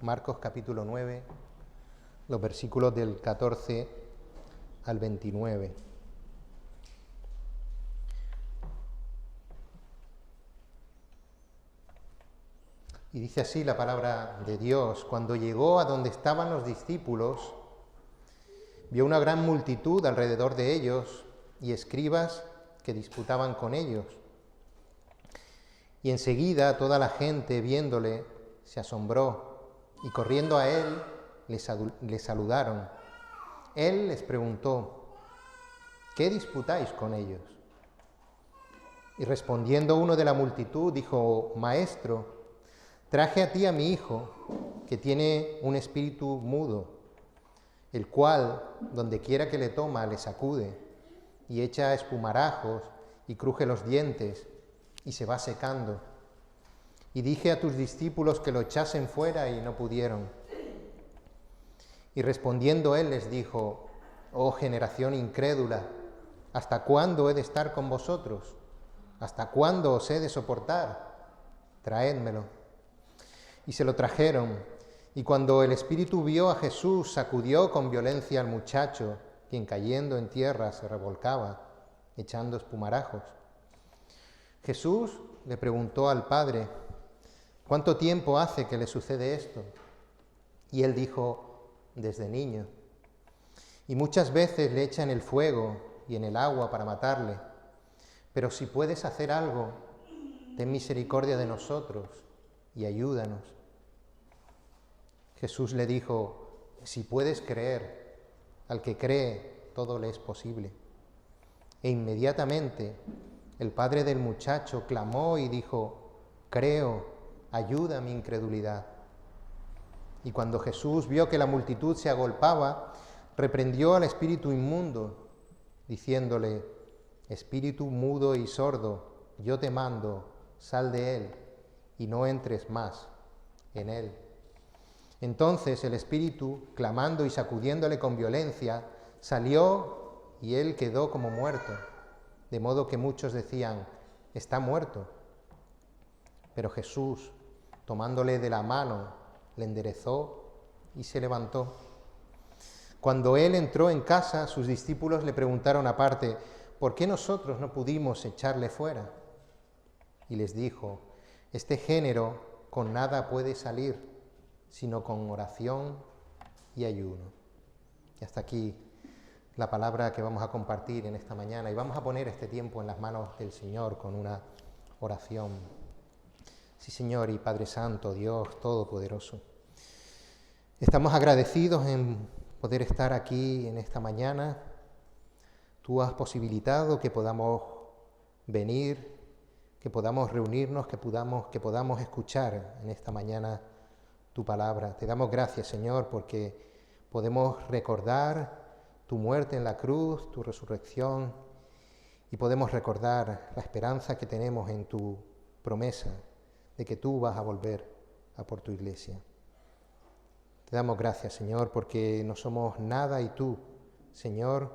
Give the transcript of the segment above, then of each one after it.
Marcos capítulo 9, los versículos del 14 al 29. Y dice así la palabra de Dios: cuando llegó a donde estaban los discípulos, vio una gran multitud alrededor de ellos y escribas que disputaban con ellos. Y enseguida toda la gente, viéndole, se asombró y corriendo a él, le saludaron. Él les preguntó: ¿qué disputáis con ellos? Y respondiendo uno de la multitud, dijo: Maestro, traje a ti a mi hijo, que tiene un espíritu mudo, el cual, donde quiera que le toma, le sacude, y echa espumarajos, y cruje los dientes, y se va secando. Y dije a tus discípulos que lo echasen fuera, y no pudieron. Y respondiendo él les dijo: Oh generación incrédula, ¿hasta cuándo he de estar con vosotros? ¿Hasta cuándo os he de soportar? Traédmelo. Y se lo trajeron, y cuando el espíritu vio a Jesús, sacudió con violencia al muchacho, quien cayendo en tierra se revolcaba, echando espumarajos. Jesús le preguntó al padre: ¿cuánto tiempo hace que le sucede esto? Y él dijo: desde niño. Y muchas veces le echan el fuego y en el agua para matarle. Pero si puedes hacer algo, ten misericordia de nosotros y ayúdanos. Jesús le dijo: si puedes creer, al que cree todo le es posible. E inmediatamente el padre del muchacho clamó y dijo: creo, ayuda a mi incredulidad. Y cuando Jesús vio que la multitud se agolpaba, reprendió al espíritu inmundo, diciéndole: espíritu mudo y sordo, yo te mando, sal de él y no entres más en él. Entonces el espíritu, clamando y sacudiéndole con violencia, salió y él quedó como muerto, de modo que muchos decían: está muerto. Pero Jesús, tomándole de la mano, le enderezó y se levantó. Cuando él entró en casa, sus discípulos le preguntaron aparte: ¿por qué nosotros no pudimos echarle fuera? Y les dijo: este género con nada puede salir, sino con oración y ayuno. Y hasta aquí la palabra que vamos a compartir en esta mañana, y vamos a poner este tiempo en las manos del Señor con una oración. Sí, Señor y Padre Santo, Dios Todopoderoso, estamos agradecidos en poder estar aquí en esta mañana. Tú has posibilitado que podamos venir, que podamos reunirnos, que podamos escuchar en esta mañana tu palabra. Te damos gracias, Señor, porque podemos recordar tu muerte en la cruz, tu resurrección, y podemos recordar la esperanza que tenemos en tu promesa de que tú vas a volver a por tu iglesia. Te damos gracias, Señor, porque no somos nada y tú, Señor,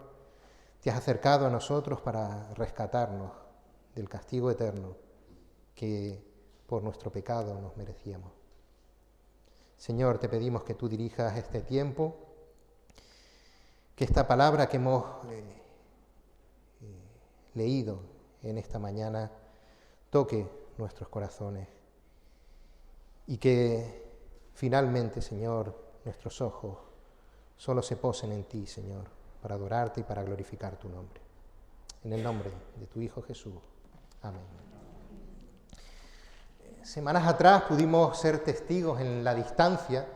te has acercado a nosotros para rescatarnos del castigo eterno que por nuestro pecado nos merecíamos. Señor, te pedimos que tú dirijas este tiempo, que esta palabra que hemos leído en esta mañana toque nuestros corazones y que finalmente, Señor, nuestros ojos solo se posen en ti, Señor, para adorarte y para glorificar tu nombre. En el nombre de tu Hijo Jesús. Amén. Semanas atrás pudimos ser testigos en la distancia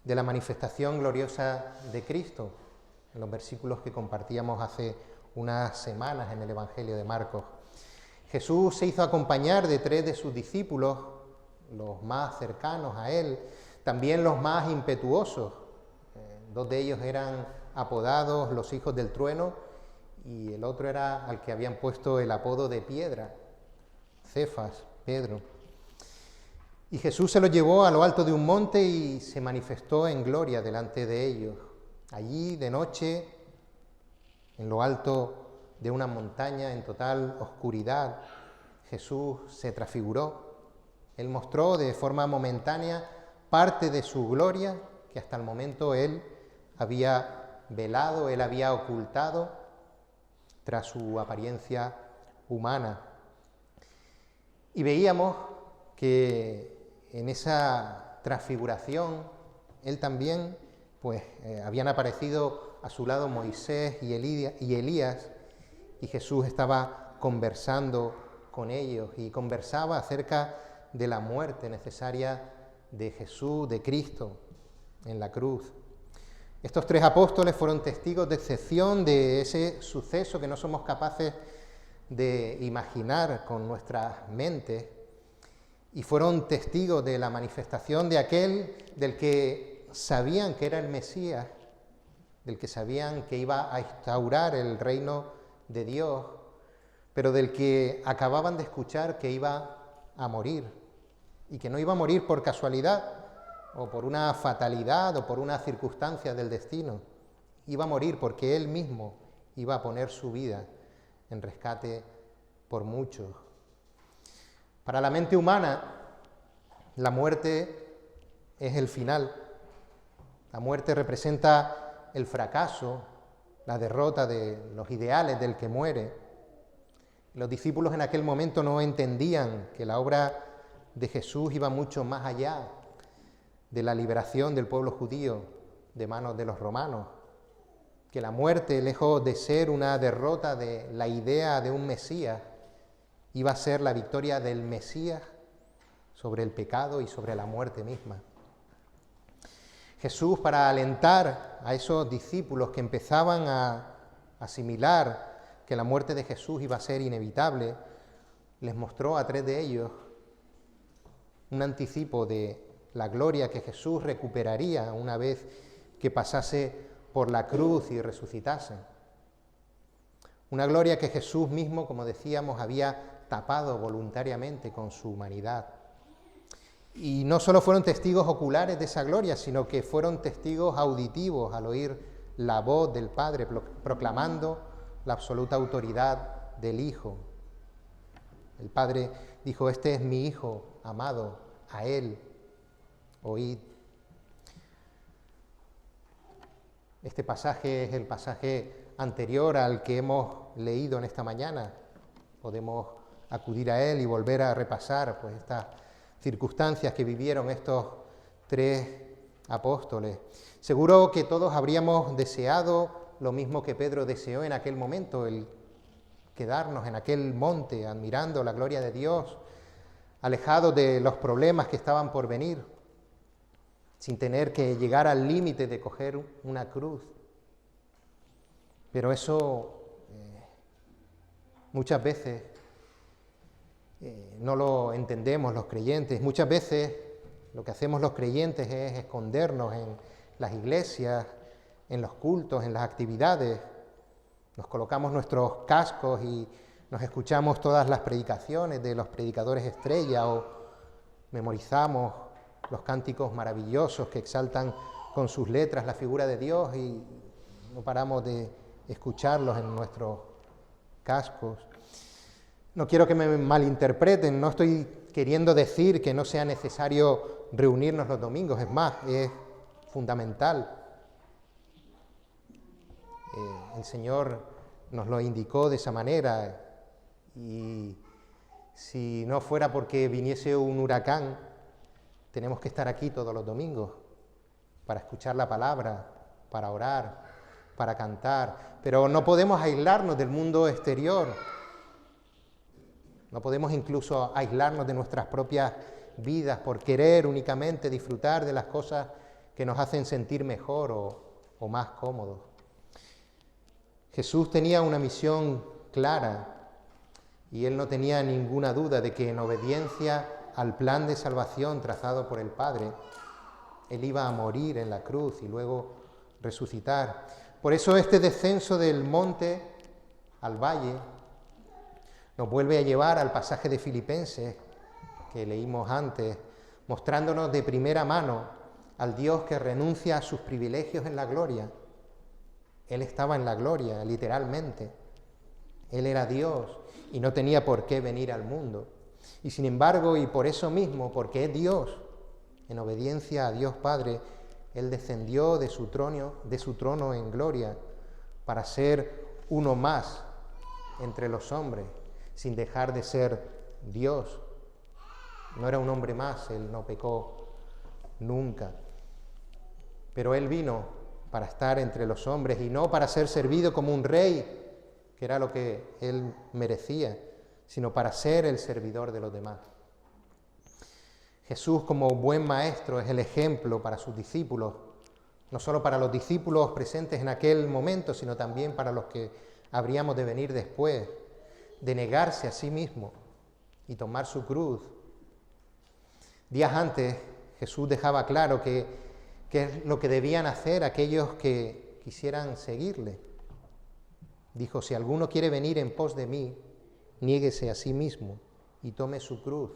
de la manifestación gloriosa de Cristo, en los versículos que compartíamos hace unas semanas en el Evangelio de Marcos. Jesús se hizo acompañar de 3 de sus discípulos, los más cercanos a él, también los más impetuosos. 2 de ellos eran apodados los hijos del trueno y el otro era al que habían puesto el apodo de piedra, Cefas, Pedro. Y Jesús se los llevó a lo alto de un monte y se manifestó en gloria delante de ellos. Allí, de noche, en lo alto de una montaña en total oscuridad, Jesús se transfiguró. Él mostró de forma momentánea parte de su gloria que hasta el momento Él había velado, Él había ocultado tras su apariencia humana. Y veíamos que en esa transfiguración Él también, habían aparecido a su lado Moisés y Elías, y Jesús estaba conversando con ellos y conversaba acerca de la muerte necesaria de Jesús, de Cristo, en la cruz. Estos 3 apóstoles fueron testigos de excepción de ese suceso que no somos capaces de imaginar con nuestras mentes, y fueron testigos de la manifestación de aquel del que sabían que era el Mesías, del que sabían que iba a instaurar el reino de Dios, pero del que acababan de escuchar que iba a morir, y que no iba a morir por casualidad, o por una fatalidad, o por una circunstancia del destino. Iba a morir porque Él mismo iba a poner su vida en rescate por muchos. Para la mente humana, la muerte es el final. La muerte representa el fracaso, la derrota de los ideales del que muere. Los discípulos en aquel momento no entendían que la obra de Jesús iba mucho más allá de la liberación del pueblo judío de manos de los romanos, que la muerte, lejos de ser una derrota de la idea de un Mesías, iba a ser la victoria del Mesías sobre el pecado y sobre la muerte misma. Jesús, para alentar a esos discípulos que empezaban a asimilar que la muerte de Jesús iba a ser inevitable, les mostró a 3 de ellos un anticipo de la gloria que Jesús recuperaría una vez que pasase por la cruz y resucitase. Una gloria que Jesús mismo, como decíamos, había tapado voluntariamente con su humanidad. Y no solo fueron testigos oculares de esa gloria, sino que fueron testigos auditivos al oír la voz del Padre proclamando la absoluta autoridad del Hijo. El Padre dijo: este es mi Hijo amado, a Él oíd. Este pasaje es el pasaje anterior al que hemos leído en esta mañana. Podemos acudir a él y volver a repasar estas circunstancias que vivieron estos 3 apóstoles. Seguro que todos habríamos deseado lo mismo que Pedro deseó en aquel momento, el quedarnos en aquel monte admirando la gloria de Dios, alejados de los problemas que estaban por venir, sin tener que llegar al límite de coger una cruz. Pero eso muchas veces no lo entendemos los creyentes. Muchas veces lo que hacemos los creyentes es escondernos en las iglesias, en los cultos, en las actividades. Nos colocamos nuestros cascos y nos escuchamos todas las predicaciones de los predicadores estrella, o memorizamos los cánticos maravillosos que exaltan con sus letras la figura de Dios, y no paramos de escucharlos en nuestros cascos. No quiero que me malinterpreten, no estoy queriendo decir que no sea necesario reunirnos los domingos, es más, es fundamental. El Señor nos lo indicó de esa manera, y si no fuera porque viniese un huracán, tenemos que estar aquí todos los domingos para escuchar la palabra, para orar, para cantar, pero no podemos aislarnos del mundo exterior. No podemos incluso aislarnos de nuestras propias vidas por querer únicamente disfrutar de las cosas que nos hacen sentir mejor o más cómodos. Jesús tenía una misión clara y Él no tenía ninguna duda de que en obediencia al plan de salvación trazado por el Padre, Él iba a morir en la cruz y luego resucitar. Por eso este descenso del monte al valle nos vuelve a llevar al pasaje de Filipenses que leímos antes, mostrándonos de primera mano al Dios que renuncia a sus privilegios en la gloria. Él estaba en la gloria, literalmente. Él era Dios y no tenía por qué venir al mundo. Y sin embargo, y por eso mismo, porque es Dios, en obediencia a Dios Padre, Él descendió de su trono en gloria para ser uno más entre los hombres, sin dejar de ser Dios. No era un hombre más, Él no pecó nunca. Pero Él vino para estar entre los hombres y no para ser servido como un rey, que era lo que Él merecía, sino para ser el servidor de los demás. Jesús, como buen maestro, es el ejemplo para sus discípulos, no solo para los discípulos presentes en aquel momento, sino también para los que habríamos de venir después, de negarse a sí mismo y tomar su cruz. Días antes, Jesús dejaba claro que es lo que debían hacer aquellos que quisieran seguirle. Dijo, si alguno quiere venir en pos de mí, niéguese a sí mismo y tome su cruz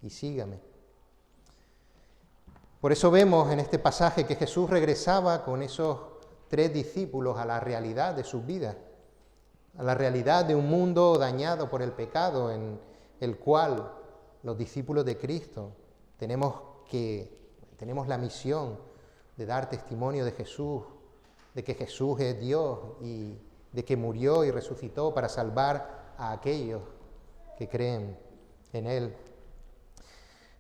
y sígame. Por eso vemos en este pasaje que Jesús regresaba con esos 3 discípulos a la realidad de sus vidas, a la realidad de un mundo dañado por el pecado en el cual los discípulos de Cristo tenemos la misión de dar testimonio de Jesús, de que Jesús es Dios y de que murió y resucitó para salvar a aquellos que creen en Él.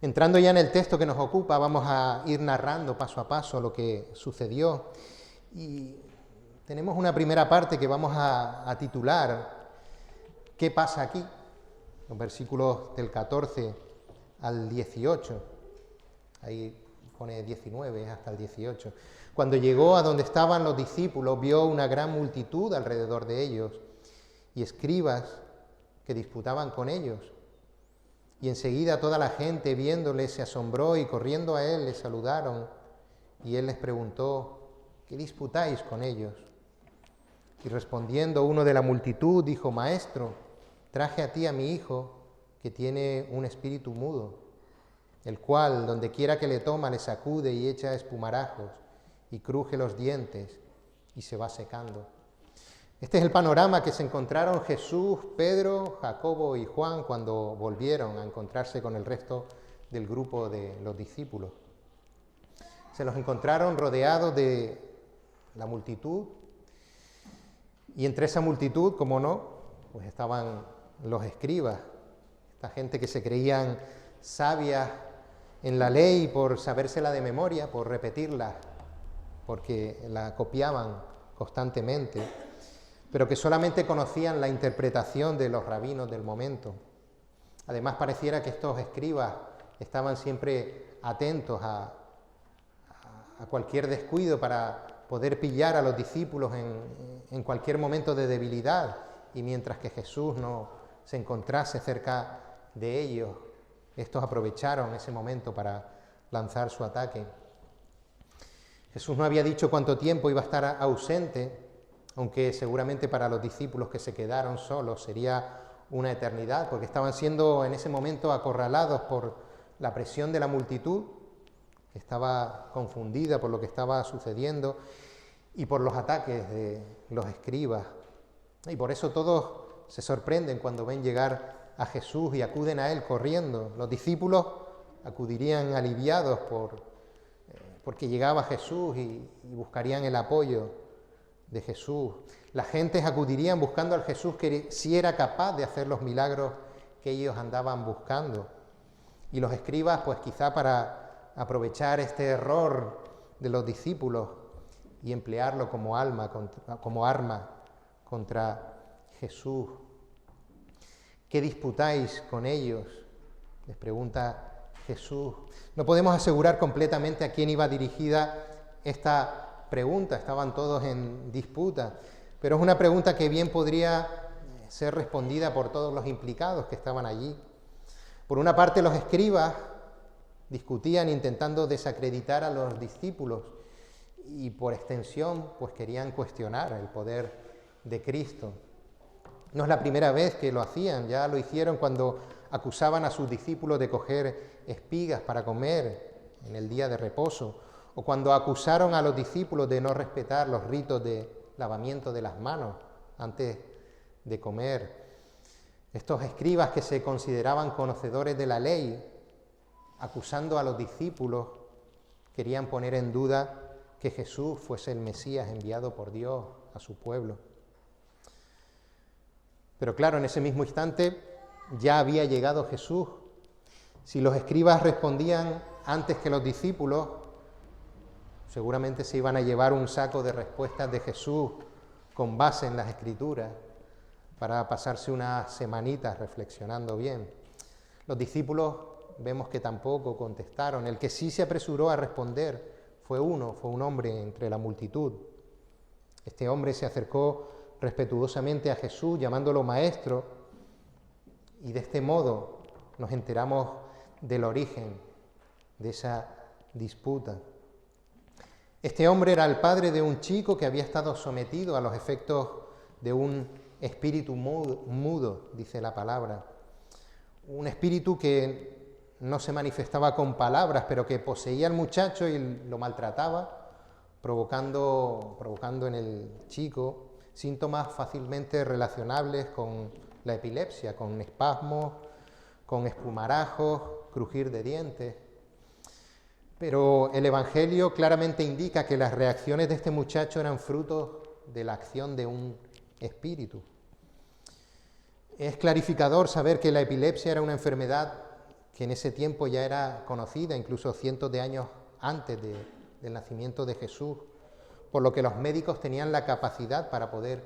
Entrando ya en el texto que nos ocupa, vamos a ir narrando paso a paso lo que sucedió. Y tenemos una primera parte que vamos a titular ¿Qué pasa aquí? Los versículos del 14 al 18. Ahí pone 19 hasta el 18. Cuando llegó a donde estaban los discípulos, vio una gran multitud alrededor de ellos y escribas que disputaban con ellos. Y enseguida toda la gente, viéndole, se asombró y corriendo a él le saludaron. Y él les preguntó, ¿qué disputáis con ellos? Y respondiendo uno de la multitud, dijo, Maestro, traje a ti a mi hijo, que tiene un espíritu mudo, el cual, donde quiera que le toma, le sacude y echa espumarajos, y cruje los dientes, y se va secando. Este es el panorama que se encontraron Jesús, Pedro, Jacobo y Juan cuando volvieron a encontrarse con el resto del grupo de los discípulos. Se los encontraron rodeados de la multitud y entre esa multitud, como no, pues estaban los escribas, esta gente que se creían sabias en la ley por sabérsela de memoria, por repetirla, porque la copiaban constantemente, pero que solamente conocían la interpretación de los rabinos del momento. Además, pareciera que estos escribas estaban siempre atentos a cualquier descuido para poder pillar a los discípulos en cualquier momento de debilidad, y mientras que Jesús no se encontrase cerca de ellos, estos aprovecharon ese momento para lanzar su ataque. Jesús no había dicho cuánto tiempo iba a estar ausente, aunque seguramente para los discípulos que se quedaron solos sería una eternidad, porque estaban siendo en ese momento acorralados por la presión de la multitud, que estaba confundida por lo que estaba sucediendo, y por los ataques de los escribas. Y por eso todos se sorprenden cuando ven llegar a Jesús y acuden a Él corriendo. Los discípulos acudirían aliviados porque llegaba Jesús y buscarían el apoyo de Jesús. Las gentes acudirían buscando al Jesús que sí era capaz de hacer los milagros que ellos andaban buscando. Y los escribas, pues quizá para aprovechar este error de los discípulos y emplearlo como arma contra Jesús. ¿Qué disputáis con ellos?, les pregunta Jesús. No podemos asegurar completamente a quién iba dirigida esta pregunta, estaban todos en disputa, pero es una pregunta que bien podría ser respondida por todos los implicados que estaban allí. Por una parte, los escribas discutían intentando desacreditar a los discípulos y por extensión, pues querían cuestionar el poder de Cristo. No es la primera vez que lo hacían, ya lo hicieron cuando acusaban a sus discípulos de coger espigas para comer en el día de reposo, o cuando acusaron a los discípulos de no respetar los ritos de lavamiento de las manos antes de comer. Estos escribas que se consideraban conocedores de la ley acusando a los discípulos, querían poner en duda que Jesús fuese el Mesías enviado por Dios a su pueblo. Pero claro, en ese mismo instante ya había llegado Jesús. Si los escribas respondían antes que los discípulos, seguramente se iban a llevar un saco de respuestas de Jesús con base en las Escrituras para pasarse unas semanitas reflexionando bien. Los discípulos vemos que tampoco contestaron. El que sí se apresuró a responder fue un hombre entre la multitud. Este hombre se acercó respetuosamente a Jesús, llamándolo maestro, y de este modo nos enteramos del origen de esa disputa. Este hombre era el padre de un chico que había estado sometido a los efectos de un espíritu mudo, dice la palabra. Un espíritu que no se manifestaba con palabras, pero que poseía al muchacho y lo maltrataba, provocando en el chico síntomas fácilmente relacionables con la epilepsia, con espasmos, con espumarajos, crujir de dientes. Pero el Evangelio claramente indica que las reacciones de este muchacho eran frutos de la acción de un espíritu. Es clarificador saber que la epilepsia era una enfermedad que en ese tiempo ya era conocida, incluso cientos de años antes del nacimiento de Jesús, por lo que los médicos tenían la capacidad para poder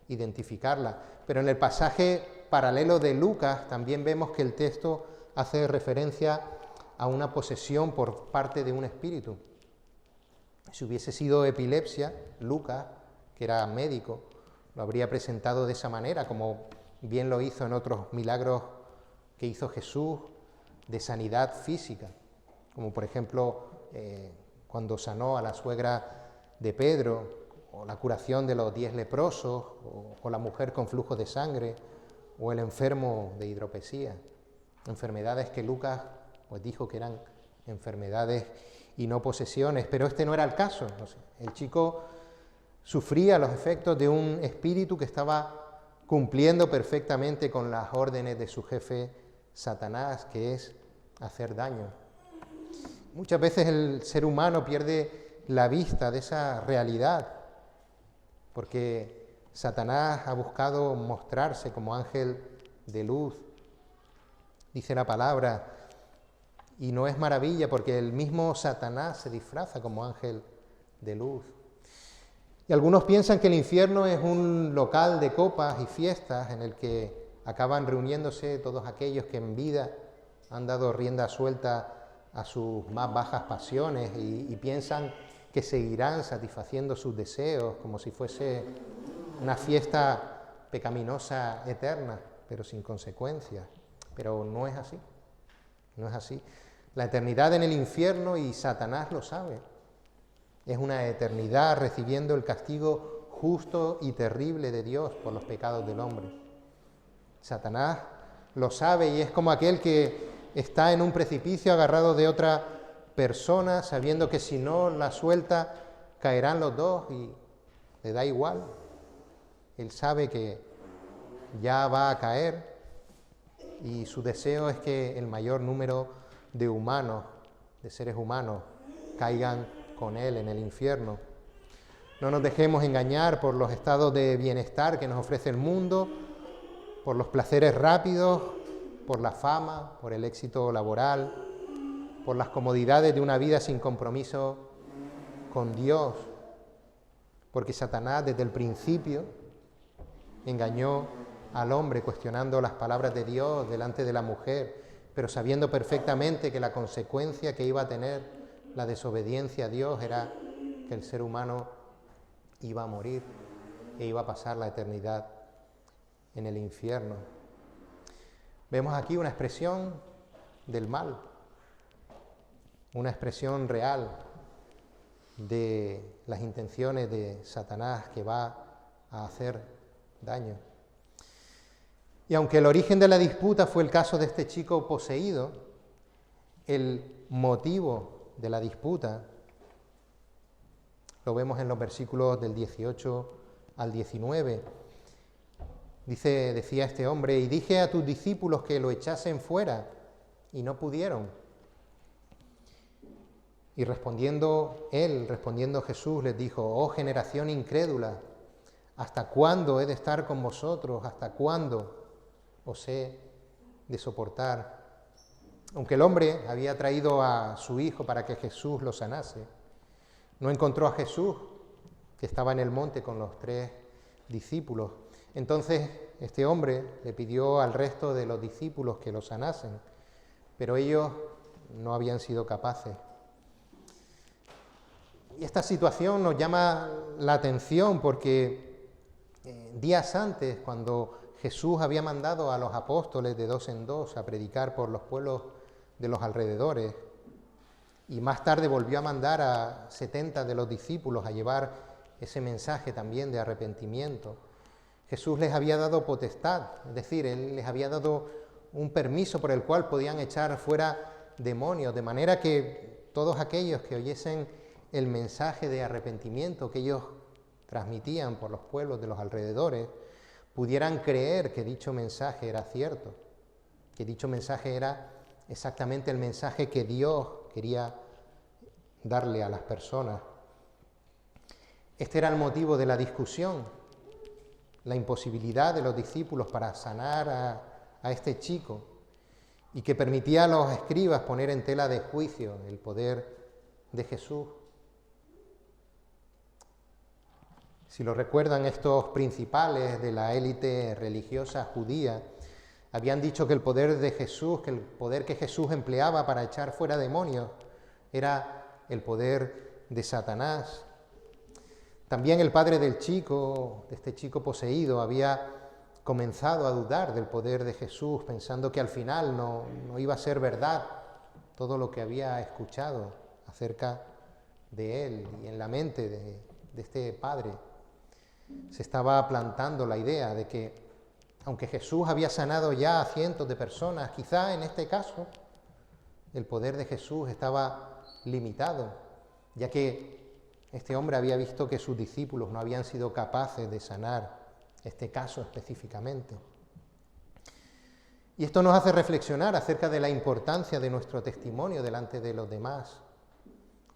identificarla. Pero en el pasaje paralelo de Lucas también vemos que el texto hace referencia a una posesión por parte de un espíritu. Si hubiese sido epilepsia, Lucas, que era médico, lo habría presentado de esa manera, como bien lo hizo en otros milagros que hizo Jesús de sanidad física, como por ejemplo cuando sanó a la suegra de Pedro, o la curación de los 10 leprosos, o la mujer con flujo de sangre, o el enfermo de hidropesía, enfermedades que Lucas pues dijo que eran enfermedades y no posesiones, pero este no era el caso. El chico sufría los efectos de un espíritu que estaba cumpliendo perfectamente con las órdenes de su jefe Satanás, que es hacer daño. Muchas veces el ser humano pierde la vista de esa realidad, porque Satanás ha buscado mostrarse como ángel de luz, dice la palabra, y no es maravilla porque el mismo Satanás se disfraza como ángel de luz. Y algunos piensan que el infierno es un local de copas y fiestas en el que acaban reuniéndose todos aquellos que en vida han dado rienda suelta a sus más bajas pasiones y piensan que seguirán satisfaciendo sus deseos como si fuese una fiesta pecaminosa eterna, pero sin consecuencias. Pero no es así, no es así. La eternidad en el infierno, y Satanás lo sabe, es una eternidad recibiendo el castigo justo y terrible de Dios por los pecados del hombre. Satanás lo sabe y es como aquel que está en un precipicio agarrado de otra persona, sabiendo que si no la suelta caerán los dos y le da igual. Él sabe que ya va a caer y su deseo es que el mayor número de humanos, de seres humanos, caigan con él en el infierno. No nos dejemos engañar por los estados de bienestar que nos ofrece el mundo, por los placeres rápidos, por la fama, por el éxito laboral, por las comodidades de una vida sin compromiso con Dios, porque Satanás desde el principio engañó al hombre cuestionando las palabras de Dios delante de la mujer, pero sabiendo perfectamente que la consecuencia que iba a tener la desobediencia a Dios era que el ser humano iba a morir e iba a pasar la eternidad en el infierno. Vemos aquí una expresión del mal, una expresión real de las intenciones de Satanás que va a hacer daño. Y aunque el origen de la disputa fue el caso de este chico poseído, el motivo de la disputa lo vemos en los versículos del 18 al 19. Decía este hombre, y dije a tus discípulos que lo echasen fuera, y no pudieron. Y respondiendo Jesús, les dijo: oh generación incrédula, ¿hasta cuándo he de estar con vosotros? ¿Hasta cuándo os he de soportar? Aunque el hombre había traído a su hijo para que Jesús lo sanase, no encontró a Jesús, que estaba en el monte con los 3 discípulos. Entonces este hombre le pidió al resto de los discípulos que lo sanasen, pero ellos no habían sido capaces. Y esta situación nos llama la atención porque días antes, cuando Jesús había mandado a los apóstoles de 2 en 2 a predicar por los pueblos de los alrededores, y más tarde volvió a mandar a 70 de los discípulos a llevar ese mensaje también de arrepentimiento, Jesús les había dado potestad, es decir, Él les había dado un permiso por el cual podían echar fuera demonios, de manera que todos aquellos que oyesen el mensaje de arrepentimiento que ellos transmitían por los pueblos de los alrededores, pudieran creer que dicho mensaje era cierto, que dicho mensaje era exactamente el mensaje que Dios quería darle a las personas. Este era el motivo de la discusión, la imposibilidad de los discípulos para sanar a este chico, y que permitía a los escribas poner en tela de juicio el poder de Jesús. Si lo recuerdan, estos principales de la élite religiosa judía habían dicho que el poder de Jesús, que el poder que Jesús empleaba para echar fuera demonios, era el poder de Satanás. También el padre del chico, de este chico poseído, había comenzado a dudar del poder de Jesús, pensando que al final no iba a ser verdad todo lo que había escuchado acerca de él. Y en la mente de este padre se estaba plantando la idea de que, aunque Jesús había sanado ya a cientos de personas, quizá en este caso el poder de Jesús estaba limitado, ya que este hombre había visto que sus discípulos no habían sido capaces de sanar este caso específicamente. Y esto nos hace reflexionar acerca de la importancia de nuestro testimonio delante de los demás.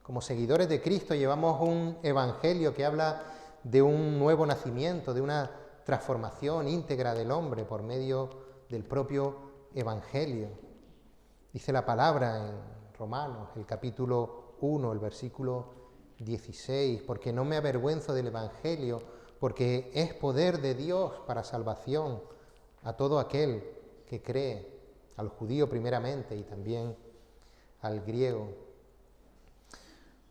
Como seguidores de Cristo llevamos un evangelio que habla de un nuevo nacimiento, de una transformación íntegra del hombre por medio del propio evangelio. Dice la palabra en Romanos, el capítulo 1, el versículo 16, porque no me avergüenzo del evangelio, porque es poder de Dios para salvación a todo aquel que cree, al judío primeramente y también al griego.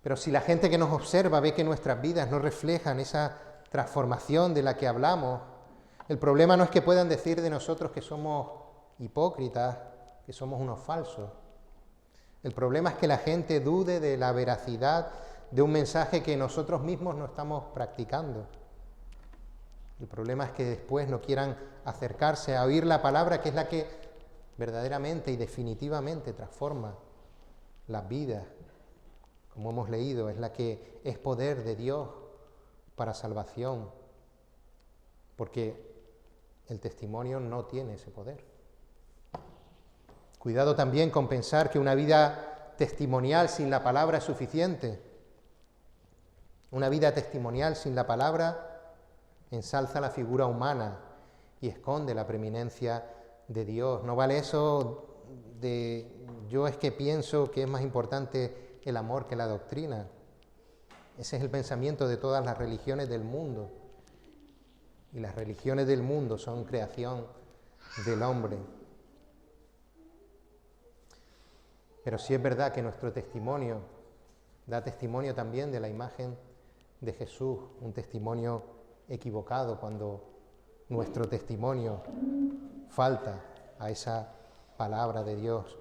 Pero si la gente que nos observa ve que nuestras vidas no reflejan esa transformación de la que hablamos, el problema no es que puedan decir de nosotros que somos hipócritas, que somos unos falsos. El problema es que la gente dude de la veracidad de un mensaje que nosotros mismos no estamos practicando. El problema es que después no quieran acercarse a oír la palabra, que es la que verdaderamente y definitivamente transforma las vidas. Como hemos leído, es la que es poder de Dios para salvación, porque el testimonio no tiene ese poder. Cuidado también con pensar que una vida testimonial sin la palabra es suficiente. Una vida testimonial sin la palabra ensalza la figura humana y esconde la preeminencia de Dios. No vale eso de yo es que pienso que es más importante el amor que la doctrina. Ese es el pensamiento de todas las religiones del mundo. Y las religiones del mundo son creación del hombre. Pero sí es verdad que nuestro testimonio da testimonio también de la imagen de Jesús, un testimonio equivocado cuando nuestro testimonio falta a esa palabra de Dios.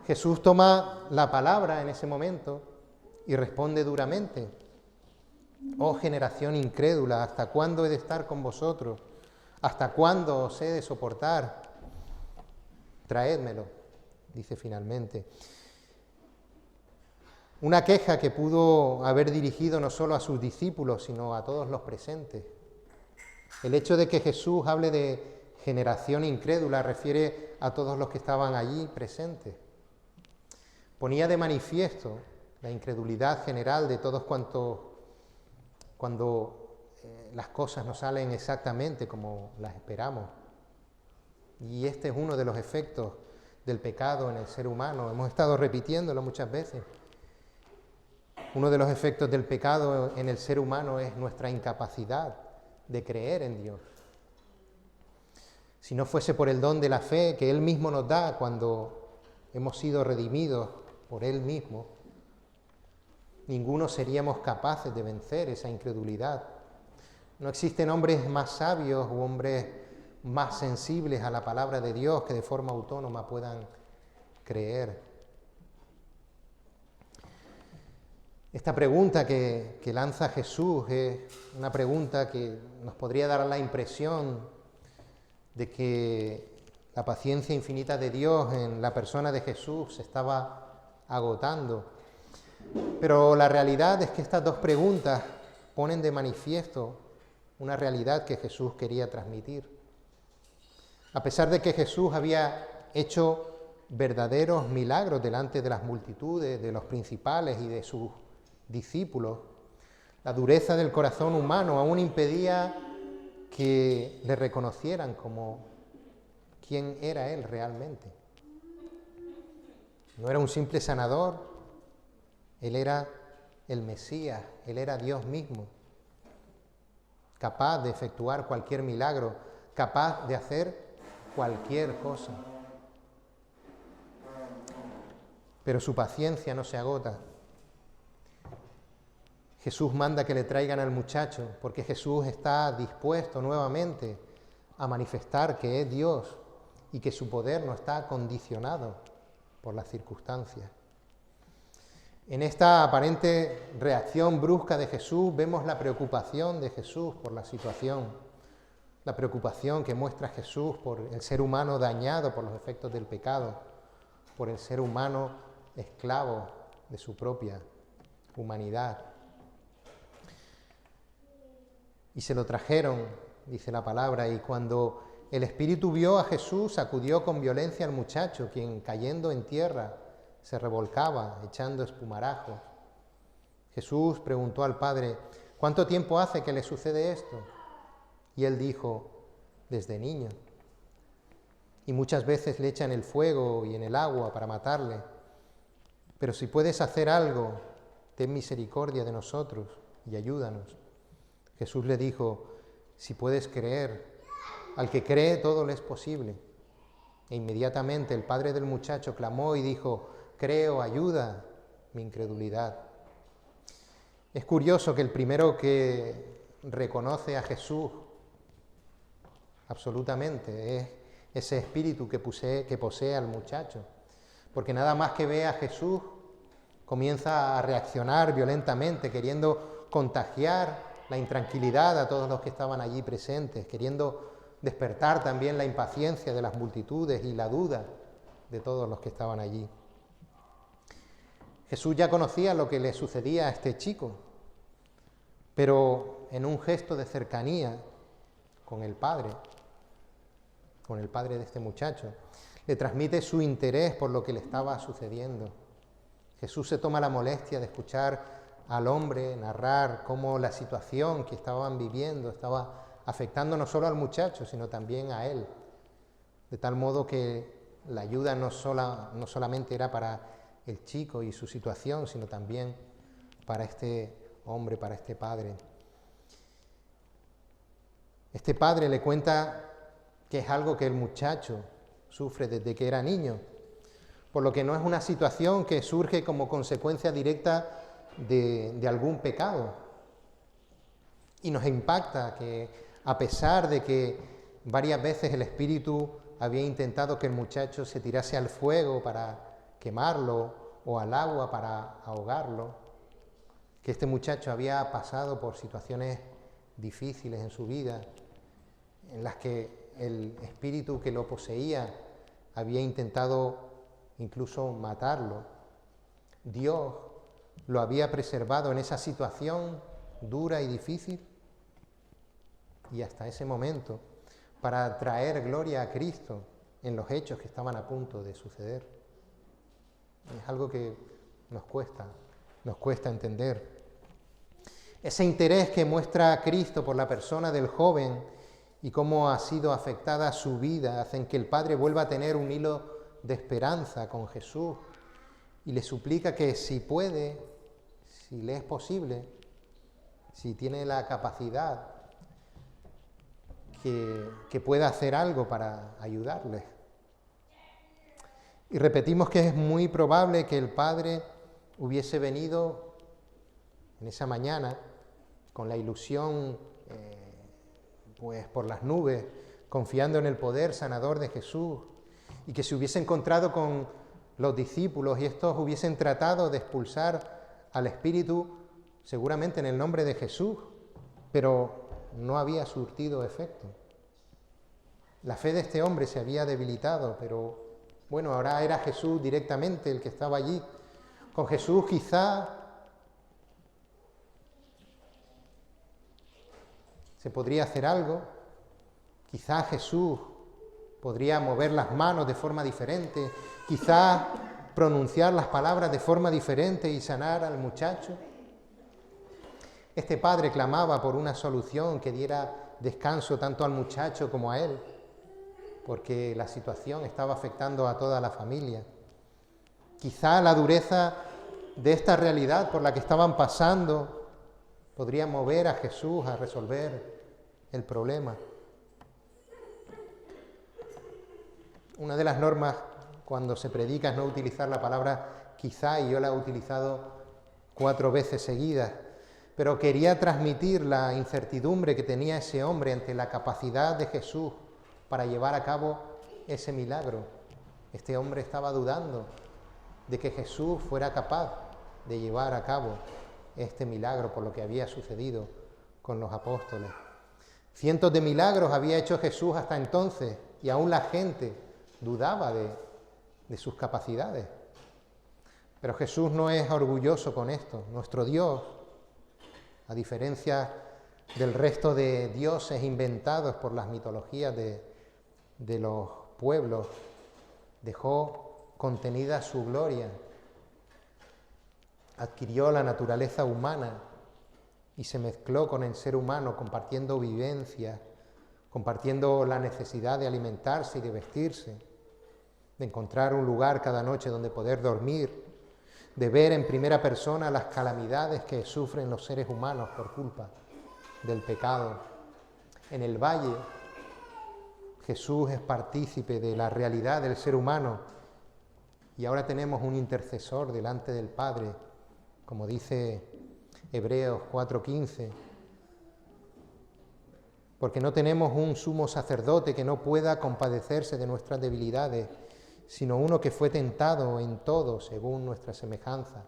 Jesús toma la palabra en ese momento y responde duramente: oh generación incrédula, ¿hasta cuándo he de estar con vosotros? ¿Hasta cuándo os he de soportar? Traédmelo, dice finalmente. Una queja que pudo haber dirigido no solo a sus discípulos, sino a todos los presentes. El hecho de que Jesús hable de generación incrédula refiere a todos los que estaban allí presentes. Ponía de manifiesto la incredulidad general de todos cuantos cuando las cosas no salen exactamente como las esperamos. Y este es uno de los efectos del pecado en el ser humano. Hemos estado repitiéndolo muchas veces. Uno de los efectos del pecado en el ser humano es nuestra incapacidad de creer en Dios. Si no fuese por el don de la fe que Él mismo nos da cuando hemos sido redimidos por Él mismo, ninguno seríamos capaces de vencer esa incredulidad. No existen hombres más sabios u hombres más sensibles a la palabra de Dios que de forma autónoma puedan creer. Esta pregunta que lanza Jesús es una pregunta que nos podría dar la impresión de que la paciencia infinita de Dios en la persona de Jesús se estaba agotando. Pero la realidad es que estas dos preguntas ponen de manifiesto una realidad que Jesús quería transmitir. A pesar de que Jesús había hecho verdaderos milagros delante de las multitudes, de los principales y de sus discípulos, la dureza del corazón humano aún impedía que le reconocieran como quién era Él realmente. No era un simple sanador, Él era el Mesías, Él era Dios mismo, capaz de efectuar cualquier milagro, capaz de hacer cualquier cosa. Pero su paciencia no se agota. Jesús manda que le traigan al muchacho porque Jesús está dispuesto nuevamente a manifestar que es Dios y que su poder no está condicionado por las circunstancias. En esta aparente reacción brusca de Jesús vemos la preocupación de Jesús por la situación, la preocupación que muestra Jesús por el ser humano dañado por los efectos del pecado, por el ser humano esclavo de su propia humanidad. Y se lo trajeron, dice la palabra, y cuando el Espíritu vio a Jesús, sacudió con violencia al muchacho, quien cayendo en tierra se revolcaba, echando espumarajos. Jesús preguntó al Padre, ¿cuánto tiempo hace que le sucede esto? Y él dijo, desde niño. Y muchas veces le echan el fuego y en el agua para matarle. Pero si puedes hacer algo, ten misericordia de nosotros y ayúdanos. Jesús le dijo, si puedes creer, al que cree todo le es posible. E inmediatamente el padre del muchacho clamó y dijo, creo, ayuda mi incredulidad. Es curioso que el primero que reconoce a Jesús absolutamente es ese espíritu que posee al muchacho, porque nada más que ve a Jesús comienza a reaccionar violentamente, queriendo contagiar la intranquilidad a todos los que estaban allí presentes, queriendo despertar también la impaciencia de las multitudes y la duda de todos los que estaban allí. Jesús ya conocía lo que le sucedía a este chico, pero en un gesto de cercanía con el padre de este muchacho, le transmite su interés por lo que le estaba sucediendo. Jesús se toma la molestia de escuchar al hombre narrar cómo la situación que estaban viviendo estaba afectando no solo al muchacho, sino también a él, de tal modo que la ayuda no solamente era para el chico y su situación, sino también para este hombre, para este padre. Este padre le cuenta que es algo que el muchacho sufre desde que era niño, por lo que no es una situación que surge como consecuencia directa de algún pecado. Y nos impacta que a pesar de que varias veces el Espíritu había intentado que el muchacho se tirase al fuego para quemarlo o al agua para ahogarlo, que este muchacho había pasado por situaciones difíciles en su vida, en las que el espíritu que lo poseía había intentado incluso matarlo, Dios lo había preservado en esa situación dura y difícil y hasta ese momento para traer gloria a Cristo en los hechos que estaban a punto de suceder. Es algo que nos cuesta nos cuesta entender. Ese interés que muestra Cristo por la persona del joven y cómo ha sido afectada su vida hacen que el padre vuelva a tener un hilo de esperanza con Jesús y le suplica que si puede, si le es posible, si tiene la capacidad, que pueda hacer algo para ayudarles. Y repetimos que es muy probable que el padre hubiese venido en esa mañana con la ilusión pues por las nubes, confiando en el poder sanador de Jesús, y que se hubiese encontrado con los discípulos y estos hubiesen tratado de expulsar al espíritu seguramente en el nombre de Jesús, pero no había surtido efecto. La fe de este hombre se había debilitado, pero bueno, ahora era Jesús directamente el que estaba allí. Con Jesús quizá se podría hacer algo, quizá Jesús podría mover las manos de forma diferente, quizá pronunciar las palabras de forma diferente y sanar al muchacho. Este padre clamaba por una solución que diera descanso tanto al muchacho como a él, porque la situación estaba afectando a toda la familia. Quizá la dureza de esta realidad por la que estaban pasando podría mover a Jesús a resolver el problema. Una de las normas cuando se predica es no utilizar la palabra quizá, y yo la he utilizado 4 veces seguidas, pero quería transmitir la incertidumbre que tenía ese hombre ante la capacidad de Jesús para llevar a cabo ese milagro. Este hombre estaba dudando de que Jesús fuera capaz de llevar a cabo este milagro por lo que había sucedido con los apóstoles. Cientos de milagros había hecho Jesús hasta entonces y aún la gente dudaba de sus capacidades. Pero Jesús no es orgulloso con esto. Nuestro Dios, a diferencia del resto de dioses inventados por las mitologías de los pueblos, dejó contenida su gloria, adquirió la naturaleza humana y se mezcló con el ser humano, compartiendo vivencias, compartiendo la necesidad de alimentarse y de vestirse, de encontrar un lugar cada noche donde poder dormir, de ver en primera persona las calamidades que sufren los seres humanos por culpa del pecado. En el valle, Jesús es partícipe de la realidad del ser humano y ahora tenemos un intercesor delante del Padre, como dice Hebreos 4:15, porque no tenemos un sumo sacerdote que no pueda compadecerse de nuestras debilidades, sino uno que fue tentado en todo según nuestra semejanza,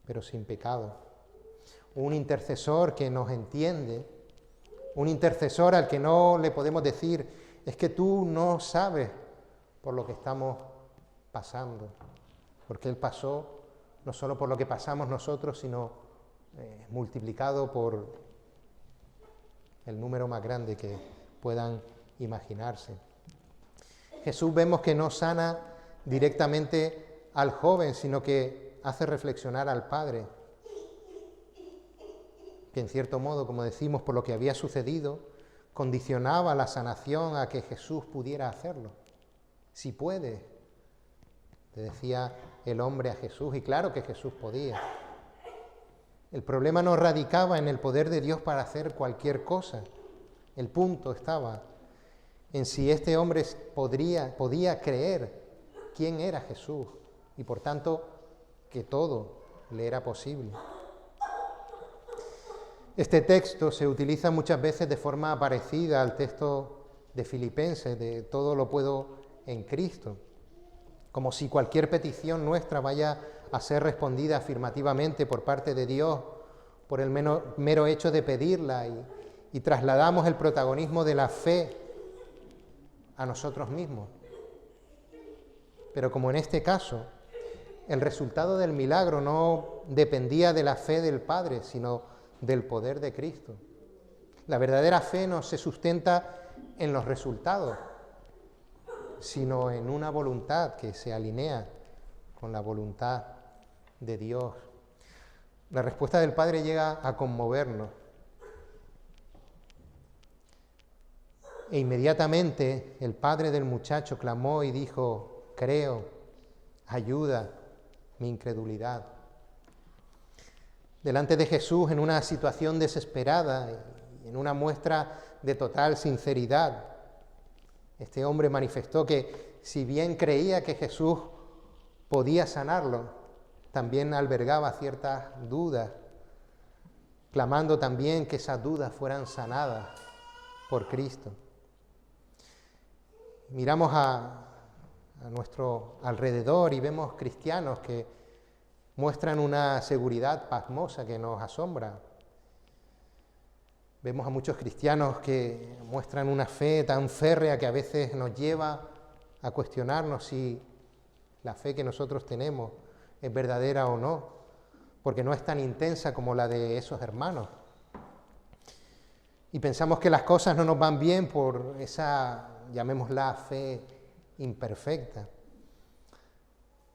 pero sin pecado. Un intercesor que nos entiende, un intercesor al que no le podemos decir, es que tú no sabes por lo que estamos pasando, porque Él pasó no solo por lo que pasamos nosotros, sino multiplicado por el número más grande que puedan imaginarse. Jesús vemos que no sana directamente al joven, sino que hace reflexionar al Padre, que en cierto modo, como decimos, por lo que había sucedido, condicionaba la sanación a que Jesús pudiera hacerlo. Si puede, le decía el hombre a Jesús, y claro que Jesús podía. El problema no radicaba en el poder de Dios para hacer cualquier cosa. El punto estaba en si este hombre podía creer quién era Jesús y por tanto que todo le era posible. Este texto se utiliza muchas veces de forma parecida al texto de Filipenses, de todo lo puedo en Cristo, como si cualquier petición nuestra vaya a ser respondida afirmativamente por parte de Dios por el mero hecho de pedirla y trasladamos el protagonismo de la fe a nosotros mismos. Pero como en este caso, el resultado del milagro no dependía de la fe del Padre, sino del poder de Cristo. La verdadera fe no se sustenta en los resultados, sino en una voluntad que se alinea con la voluntad de Dios. La respuesta del Padre llega a conmovernos. E inmediatamente el padre del muchacho clamó y dijo: creo, ayuda mi incredulidad. Delante de Jesús, en una situación desesperada, en una muestra de total sinceridad, este hombre manifestó que si bien creía que Jesús podía sanarlo, también albergaba ciertas dudas, clamando también que esas dudas fueran sanadas por Cristo. Miramos a nuestro alrededor y vemos cristianos que muestran una seguridad pasmosa que nos asombra. Vemos a muchos cristianos que muestran una fe tan férrea que a veces nos lleva a cuestionarnos si la fe que nosotros tenemos es verdadera o no, porque no es tan intensa como la de esos hermanos. Y pensamos que las cosas no nos van bien por esa, llamémosla, fe imperfecta.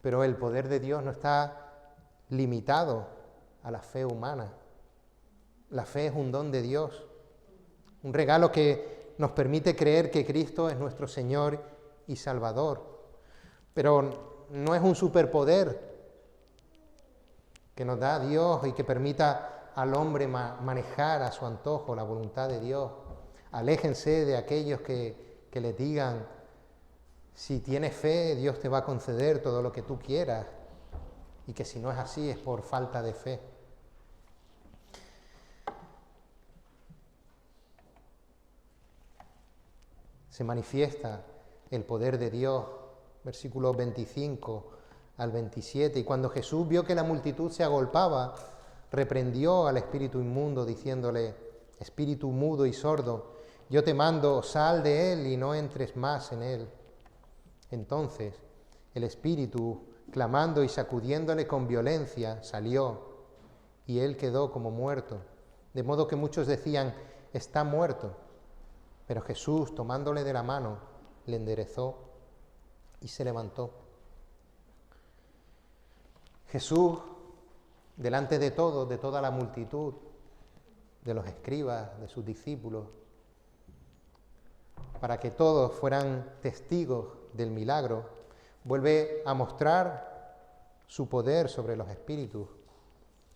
Pero el poder de Dios no está limitado a la fe humana. La fe es un don de Dios, un regalo que nos permite creer que Cristo es nuestro Señor y Salvador. Pero no es un superpoder que nos da Dios y que permita al hombre manejar a su antojo la voluntad de Dios. Aléjense de aquellos que les digan: si tienes fe, Dios te va a conceder todo lo que tú quieras, y que si no es así es por falta de fe. Se manifiesta el poder de Dios, versículos 25 al 27, y cuando Jesús vio que la multitud se agolpaba, reprendió al espíritu inmundo, diciéndole: espíritu mudo y sordo, yo te mando, sal de él y no entres más en él. Entonces el espíritu, clamando y sacudiéndole con violencia, salió, y él quedó como muerto, de modo que muchos decían: está muerto. Pero Jesús, tomándole de la mano, le enderezó y se levantó. Jesús, delante de todos, de toda la multitud, de los escribas, de sus discípulos, para que todos fueran testigos del milagro, vuelve a mostrar su poder sobre los espíritus,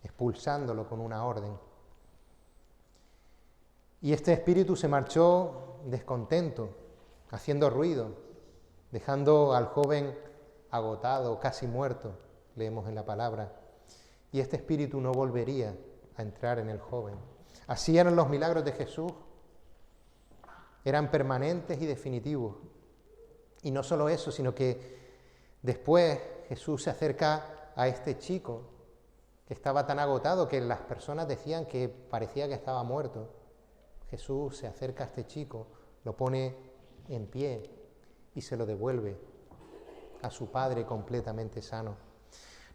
expulsándolo con una orden. Y este espíritu se marchó descontento, haciendo ruido, dejando al joven agotado, casi muerto, leemos en la palabra. Y este espíritu no volvería a entrar en el joven. Así eran los milagros de Jesús. Eran permanentes y definitivos. Y no solo eso, sino que después Jesús se acerca a este chico que estaba tan agotado que las personas decían que parecía que estaba muerto. Jesús se acerca a este chico, lo pone en pie y se lo devuelve a su padre completamente sano.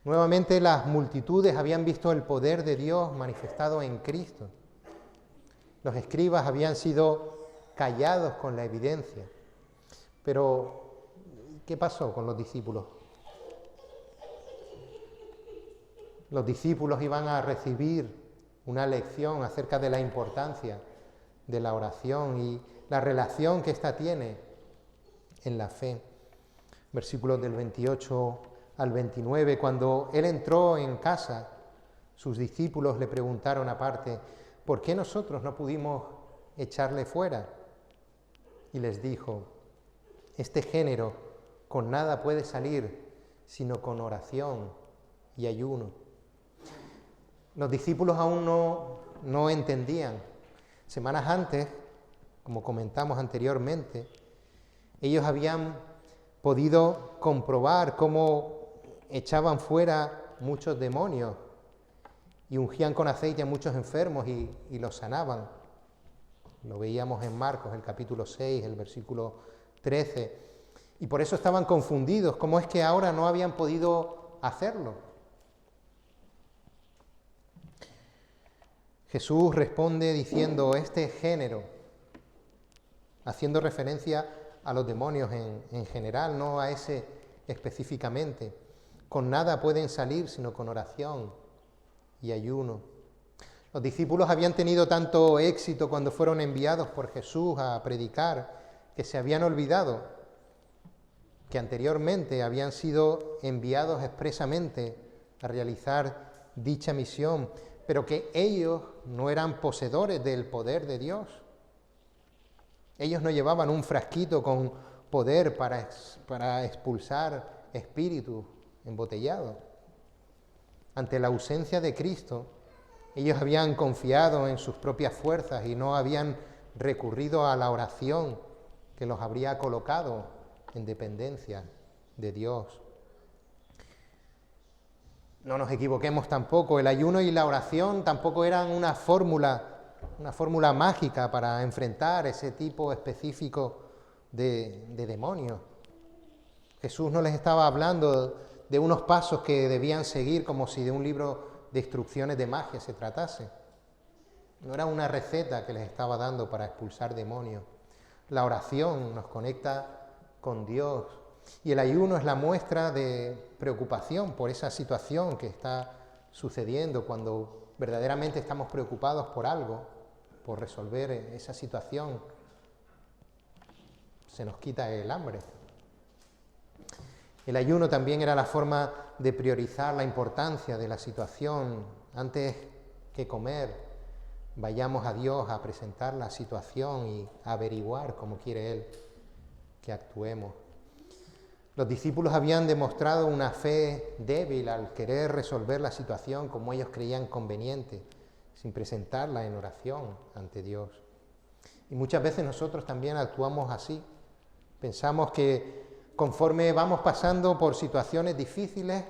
Nuevamente las multitudes habían visto el poder de Dios manifestado en Cristo. Los escribas habían sido callados con la evidencia. Pero, ¿qué pasó con los discípulos? Los discípulos iban a recibir una lección acerca de la importancia de la oración y la relación que ésta tiene en la fe. Versículos del 28 al 29, cuando él entró en casa, sus discípulos le preguntaron aparte: ¿por qué nosotros no pudimos echarle fuera? Y les dijo: este género con nada puede salir sino con oración y ayuno. Los discípulos aún no entendían. Semanas antes, como comentamos anteriormente, ellos habían podido comprobar cómo echaban fuera muchos demonios y ungían con aceite a muchos enfermos y los sanaban. Lo veíamos en Marcos, el capítulo 6, el versículo 13. Y por eso estaban confundidos. ¿Cómo es que ahora no habían podido hacerlo? Jesús responde diciendo: este género, haciendo referencia a los demonios en general, no a ese específicamente, con nada pueden salir sino con oración y ayuno. Los discípulos habían tenido tanto éxito cuando fueron enviados por Jesús a predicar que se habían olvidado que anteriormente habían sido enviados expresamente a realizar dicha misión, pero que ellos no eran poseedores del poder de Dios. Ellos no llevaban un frasquito con poder para expulsar espíritus embotellados. Ante la ausencia de Cristo, ellos habían confiado en sus propias fuerzas y no habían recurrido a la oración que los habría colocado en dependencia de Dios. No nos equivoquemos tampoco, el ayuno y la oración tampoco eran una fórmula mágica para enfrentar ese tipo específico de demonios. Jesús no les estaba hablando de unos pasos que debían seguir como si de un libro de instrucciones de magia se tratase. No era una receta que les estaba dando para expulsar demonios. La oración nos conecta con Dios y el ayuno es la muestra de preocupación por esa situación que está sucediendo cuando verdaderamente estamos preocupados por algo, por resolver esa situación. Se nos quita el hambre. El ayuno también era la forma de priorizar la importancia de la situación. Antes que comer, vayamos a Dios a presentar la situación y a averiguar cómo quiere Él que actuemos. Los discípulos habían demostrado una fe débil al querer resolver la situación como ellos creían conveniente, sin presentarla en oración ante Dios. Y muchas veces nosotros también actuamos así. Pensamos que conforme vamos pasando por situaciones difíciles,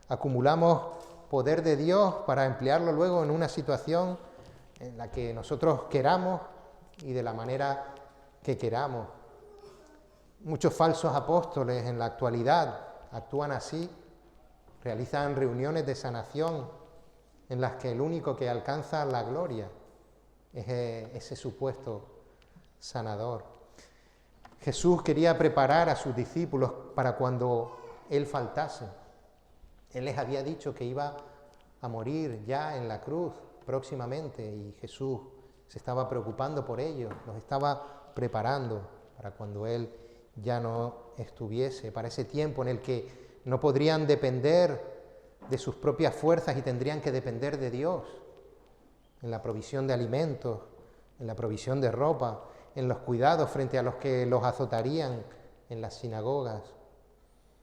acumulamos poder de Dios para emplearlo luego en una situación en la que nosotros queramos y de la manera que queramos. Muchos falsos apóstoles en la actualidad actúan así, realizan reuniones de sanación en las que el único que alcanza la gloria es ese supuesto sanador. Jesús quería preparar a sus discípulos para cuando Él faltase. Él les había dicho que iba a morir ya en la cruz próximamente y Jesús se estaba preocupando por ellos, los estaba preparando para cuando Él ya no estuviese, para ese tiempo en el que no podrían depender de sus propias fuerzas y tendrían que depender de Dios en la provisión de alimentos, en la provisión de ropa, en los cuidados frente a los que los azotarían en las sinagogas.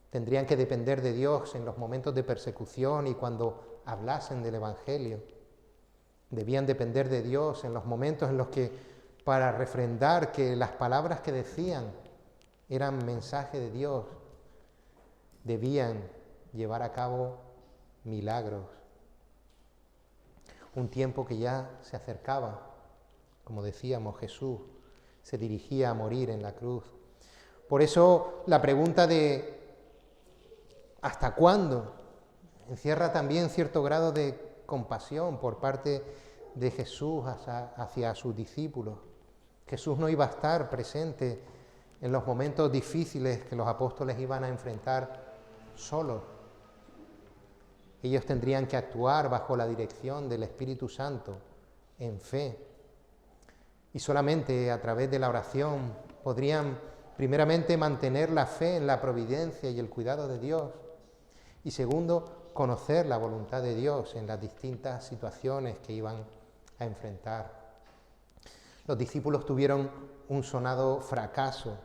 Tendrían que depender de Dios en los momentos de persecución y cuando hablasen del Evangelio. Debían depender de Dios en los momentos en los que, para refrendar que las palabras que decían eran mensaje de Dios, debían llevar a cabo milagros. Un tiempo que ya se acercaba, como decíamos, Jesús se dirigía a morir en la cruz. Por eso la pregunta de ¿hasta cuándo? Encierra también cierto grado de compasión por parte de Jesús hacia sus discípulos. Jesús no iba a estar presente en los momentos difíciles que los apóstoles iban a enfrentar solos. Ellos tendrían que actuar bajo la dirección del Espíritu Santo en fe. Y solamente a través de la oración podrían primeramente mantener la fe en la providencia y el cuidado de Dios. Y segundo, conocer la voluntad de Dios en las distintas situaciones que iban a enfrentar. Los discípulos tuvieron un sonado fracaso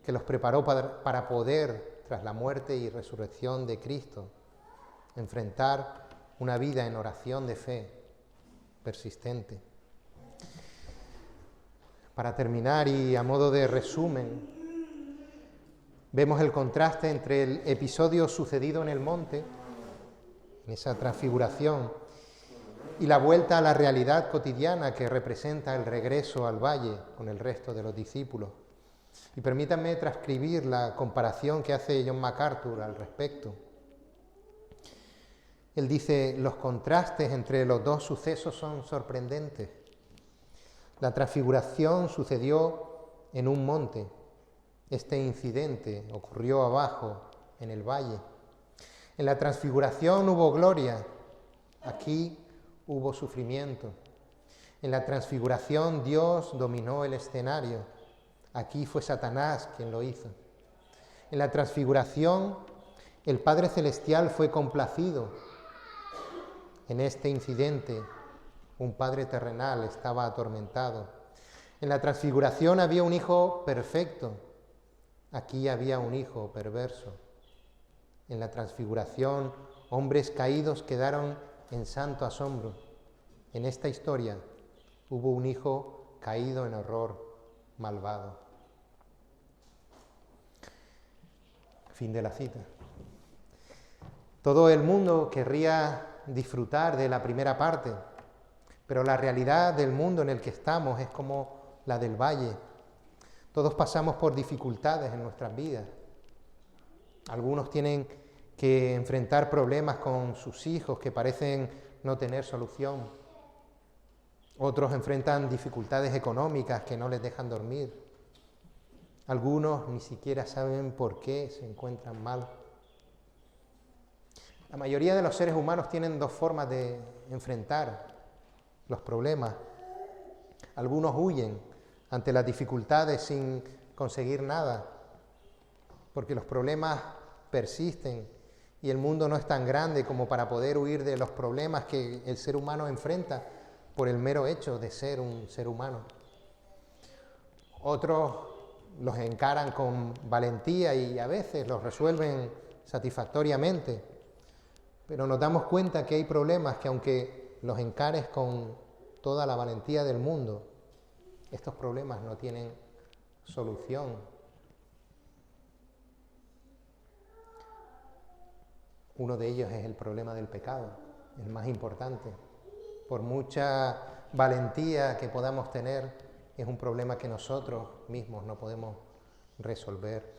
que los preparó para poder, tras la muerte y resurrección de Cristo, enfrentar una vida en oración de fe persistente. Para terminar y a modo de resumen, vemos el contraste entre el episodio sucedido en el monte, en esa transfiguración, y la vuelta a la realidad cotidiana que representa el regreso al valle con el resto de los discípulos. Y permítanme transcribir la comparación que hace John MacArthur al respecto. Él dice: los contrastes entre los dos sucesos son sorprendentes. La transfiguración sucedió en un monte. Este incidente ocurrió abajo, en el valle. En la transfiguración hubo gloria. Aquí hubo sufrimiento. En la transfiguración Dios dominó el escenario. Aquí fue Satanás quien lo hizo. En la transfiguración el Padre Celestial fue complacido. En este incidente un Padre terrenal estaba atormentado. En la transfiguración había un hijo perfecto. Aquí había un hijo perverso. En la transfiguración hombres caídos quedaron en santo asombro. En esta historia hubo un hijo caído en horror, malvado. Fin de la cita. Todo el mundo querría disfrutar de la primera parte, pero la realidad del mundo en el que estamos es como la del valle. Todos pasamos por dificultades en nuestras vidas. Algunos tienen que enfrentar problemas con sus hijos que parecen no tener solución. Otros enfrentan dificultades económicas que no les dejan dormir. Algunos ni siquiera saben por qué se encuentran mal. La mayoría de los seres humanos tienen dos formas de enfrentar los problemas. Algunos huyen ante las dificultades sin conseguir nada, porque los problemas persisten y el mundo no es tan grande como para poder huir de los problemas que el ser humano enfrenta por el mero hecho de ser un ser humano. Otros los encaran con valentía y a veces los resuelven satisfactoriamente, pero nos damos cuenta que hay problemas que aunque los encares con toda la valentía del mundo, estos problemas no tienen solución. Uno de ellos es el problema del pecado, el más importante. Por mucha valentía que podamos tener, es un problema que nosotros mismos no podemos resolver.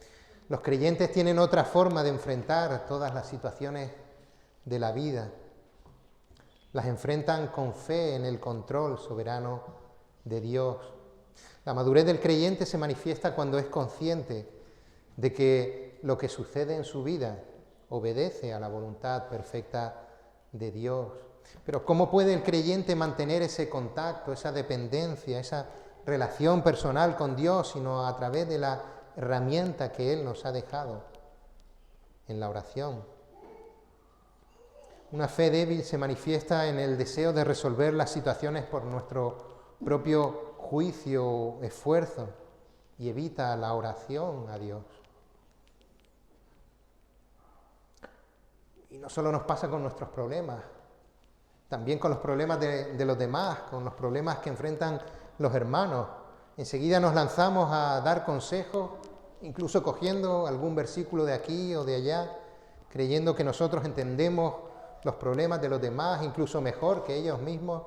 Los creyentes tienen otra forma de enfrentar todas las situaciones de la vida. Las enfrentan con fe en el control soberano de Dios. La madurez del creyente se manifiesta cuando es consciente de que lo que sucede en su vida obedece a la voluntad perfecta de Dios. Pero ¿cómo puede el creyente mantener ese contacto, esa dependencia, esa relación personal con Dios, sino a través de la herramienta que Él nos ha dejado en la oración? Una fe débil se manifiesta en el deseo de resolver las situaciones por nuestro propio juicio o esfuerzo y evita la oración a Dios. Y no solo nos pasa con nuestros problemas, también con los problemas de los demás, con los problemas que enfrentan los hermanos. Enseguida nos lanzamos a dar consejos, incluso cogiendo algún versículo de aquí o de allá, creyendo que nosotros entendemos los problemas de los demás, incluso mejor que ellos mismos,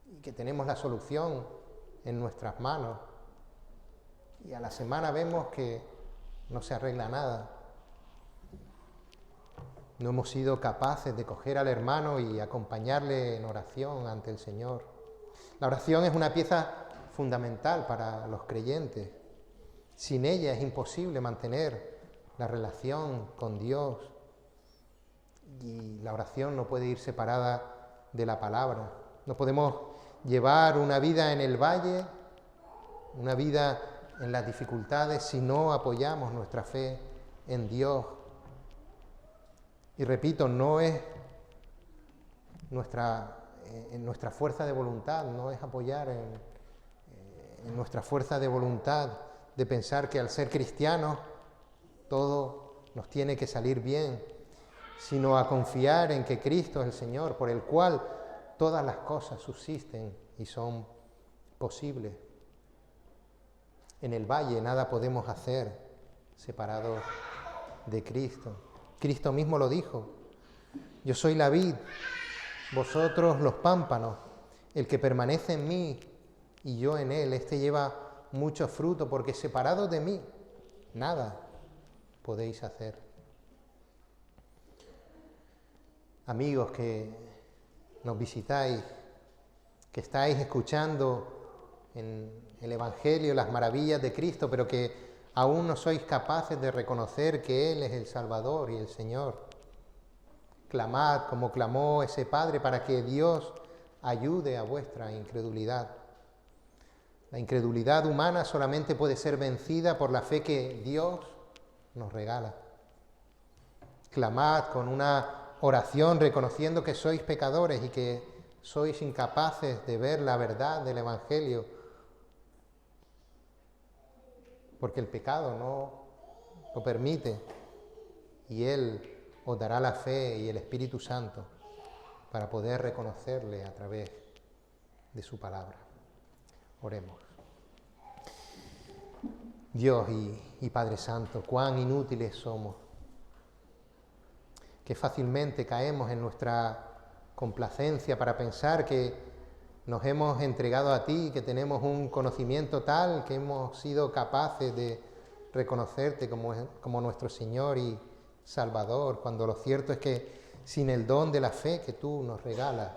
y que tenemos la solución en nuestras manos. Y a la semana vemos que no se arregla nada. No hemos sido capaces de coger al hermano y acompañarle en oración ante el Señor. La oración es una pieza fundamental para los creyentes. Sin ella es imposible mantener la relación con Dios. Y la oración no puede ir separada de la palabra. No podemos llevar una vida en el valle, una vida en las dificultades, si no apoyamos nuestra fe en Dios. Y repito, no es en nuestra fuerza de voluntad, no es apoyar en nuestra fuerza de voluntad de pensar que al ser cristianos todo nos tiene que salir bien, sino a confiar en que Cristo es el Señor, por el cual todas las cosas subsisten y son posibles. En el valle nada podemos hacer separados de Cristo. Cristo mismo lo dijo: yo soy la vid, vosotros los pámpanos, el que permanece en mí y yo en él, este lleva mucho fruto, porque separados de mí nada podéis hacer. Amigos que nos visitáis, que estáis escuchando en el Evangelio las maravillas de Cristo, pero que aún no sois capaces de reconocer que Él es el Salvador y el Señor. Clamad como clamó ese padre para que Dios ayude a vuestra incredulidad. La incredulidad humana solamente puede ser vencida por la fe que Dios nos regala. Clamad con una oración reconociendo que sois pecadores y que sois incapaces de ver la verdad del Evangelio, porque el pecado no lo permite, y Él os dará la fe y el Espíritu Santo para poder reconocerle a través de su palabra. Oremos. Dios y Padre Santo, cuán inútiles somos, que fácilmente caemos en nuestra complacencia para pensar que nos hemos entregado a ti, que tenemos un conocimiento tal que hemos sido capaces de reconocerte como nuestro Señor y Salvador, cuando lo cierto es que sin el don de la fe que tú nos regalas,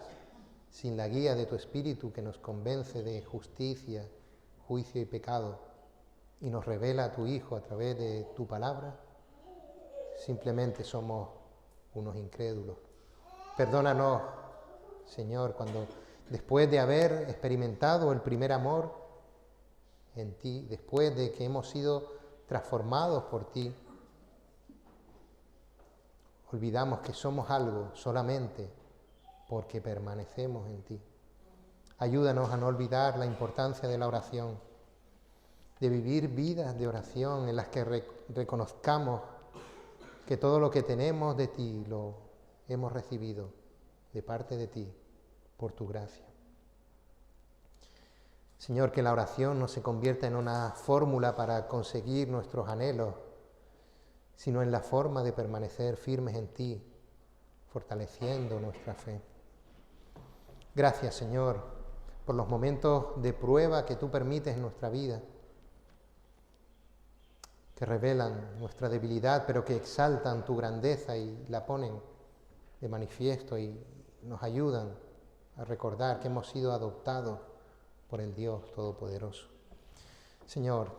sin la guía de tu Espíritu que nos convence de justicia, juicio y pecado, y nos revela a tu Hijo a través de tu palabra, simplemente somos unos incrédulos. Perdónanos, Señor, cuando después de haber experimentado el primer amor en ti, después de que hemos sido transformados por ti, olvidamos que somos algo solamente porque permanecemos en ti. Ayúdanos a no olvidar la importancia de la oración, de vivir vidas de oración en las que reconozcamos que todo lo que tenemos de ti lo hemos recibido de parte de ti por tu gracia. Señor, que la oración no se convierta en una fórmula para conseguir nuestros anhelos, sino en la forma de permanecer firmes en ti, fortaleciendo nuestra fe. Gracias, Señor, por los momentos de prueba que tú permites en nuestra vida, que revelan nuestra debilidad, pero que exaltan tu grandeza y la ponen de manifiesto y nos ayudan a recordar que hemos sido adoptados por el Dios Todopoderoso. Señor,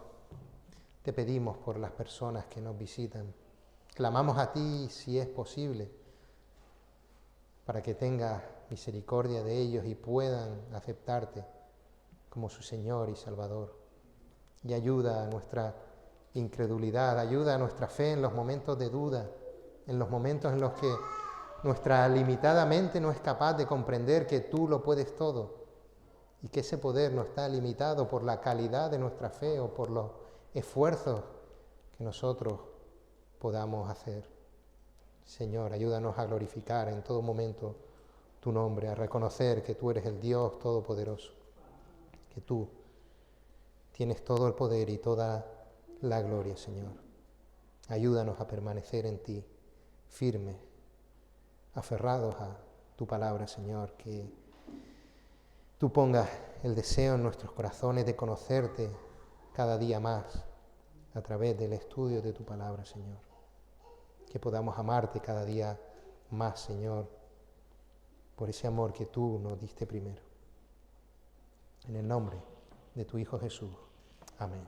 te pedimos por las personas que nos visitan. Clamamos a ti, si es posible, para que tengas misericordia de ellos y puedan aceptarte como su Señor y Salvador. Y ayuda a nuestra incredulidad, ayuda a nuestra fe en los momentos de duda, en los momentos en los que nuestra limitada mente no es capaz de comprender que tú lo puedes todo y que ese poder no está limitado por la calidad de nuestra fe o por los esfuerzos que nosotros podamos hacer. Señor, ayúdanos a glorificar en todo momento tu nombre, a reconocer que tú eres el Dios Todopoderoso, que tú tienes todo el poder y toda la gloria, Señor. Ayúdanos a permanecer en ti, firmes, aferrados a tu palabra, Señor, que tú pongas el deseo en nuestros corazones de conocerte cada día más a través del estudio de tu palabra, Señor. Que podamos amarte cada día más, Señor, por ese amor que tú nos diste primero. En el nombre de tu Hijo Jesús. Amén.